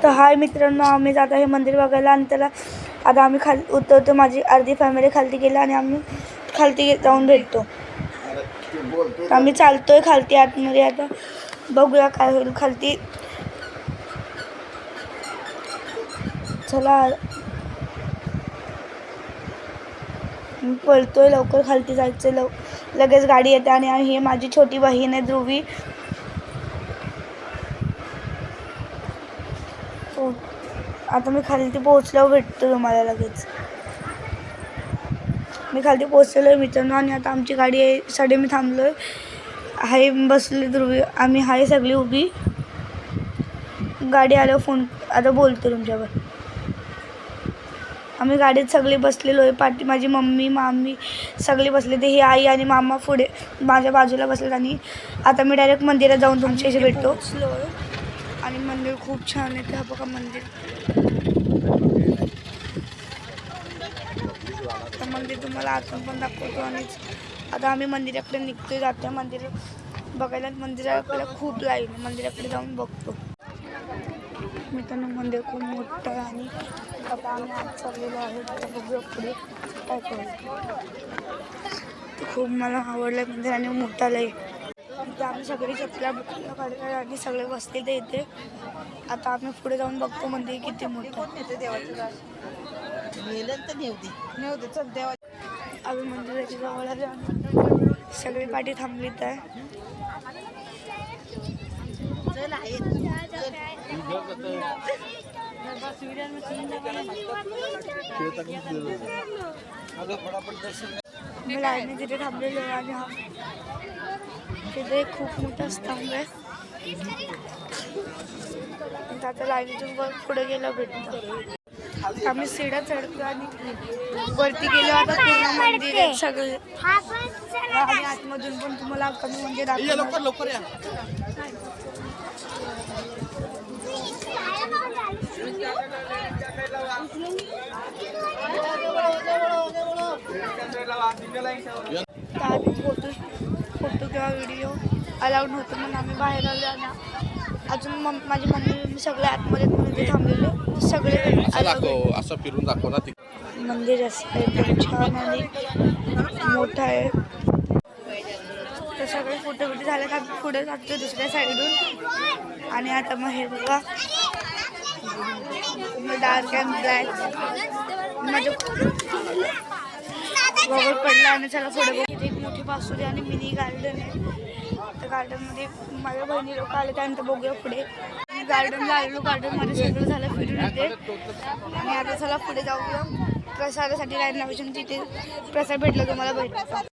तर हाय मित्रांनो, आम्ही जात आहे मंदिर बघायला आणि त्याला आता आम्ही खाली उतरतो. माझी अर्धी फॅमिली खालती गेली आणि आम्ही खालती जाऊन भेटतो. आम्ही चालतोय खालती आतमध्ये. आता बघूया काय होईल खालती. चला पळतोय, लवकर खालती जायचं. लगेच गाडी येते आणि ही माझी छोटी बहीण आहे ध्रुवी. आता मी खाली पोहोचल्यावर भेटतो तुम्हाला लगेच. मी खाली पोहोचलेलो आहे मित्रांनो आणि आता आमची गाडी आहे. साठी मी थांबलो आहे. बसली ध्रुवी, आम्ही आहे सगळी उभी. गाडी आल्यावर फोन आता बोलतो तुमच्यावर. आम्ही गाडीत सगळी बसलेलो आहे. पाठी माझी मम्मी मामी सगळी बसले. ते ही आई आणि मामा पुढे माझ्या बाजूला बसलेत आणि आता मी डायरेक्ट मंदिरात जाऊन तुमच्याशी भेटतो. आणि मंदिर खूप छान आहे. ते बघा मंदिर. तर मंदिर तुम्हाला आतून पण दाखवतो. आणि आता आम्ही मंदिराकडे निघतोय, जातोय मंदिर बघायला. मंदिराकडे खूप लाईन आहे, मंदिराकडे जाऊन बघतो. मित्रांनो मंदिर खूप मोठं आहे आणि आता आम्ही आत चाललेलो आहे. बघूया पुढे काय करू. खूप मला आवडलं मंदिर आणि मोठं आहे. इथे आम्ही सगळे चपल्या काढल्या आणि सगळे बसले ते इथे. आता आम्ही पुढे जाऊन बघतो मंदिर किती मोठं आहे. आम्ही मंदिराच्या जवळ आले आणि सगळी पाठी थांबलीत आहे. मी लाईनी तिथे थांबलेलो आहे आणि तिथे खूप मोठा स्तंभ आहे. आता लाईनीतून पुढे गेलं भेटतं. आम्ही सीड्या चढतो आणि वरती गेलो. आता पूर्ण मंदिर आहे सगळे आणि आतमधून पण तुम्हाला कमी म्हणजे दाखवतो. फोटो किंवा व्हिडिओ अलाउड नव्हतं म्हणून आम्ही बाहेर आलो. आणि अजून माझी मम्मी सगळे आतमध्ये म्हणजे थांबलेले सगळे असं फिरून दाखव ना. मंदिर असं एकदम छान आणि मोठं आहे. तर सगळे फोटो बिटो झाले तर आम्ही पुढे जातो दुसऱ्या साईडून. आणि आता मग हे बघा डार्क अँड ब्लॅक माझं बघत पडलं. आणि चला पुढे बघ. इथे एक मोठी बासुरी आणि मिनी गार्डन आहे. त्या गार्डनमध्ये माझ्या बहिणी लोक आले. त्यानंतर बघूया पुढे. गार्डनला आलेलो, गार्डनमध्ये सगळं झालं फिरून येते. आणि आता चला पुढे जाऊया. प्रसादासाठी लाईन लावायची. तिथे प्रसाद भेटला तुम्हाला भेटतो.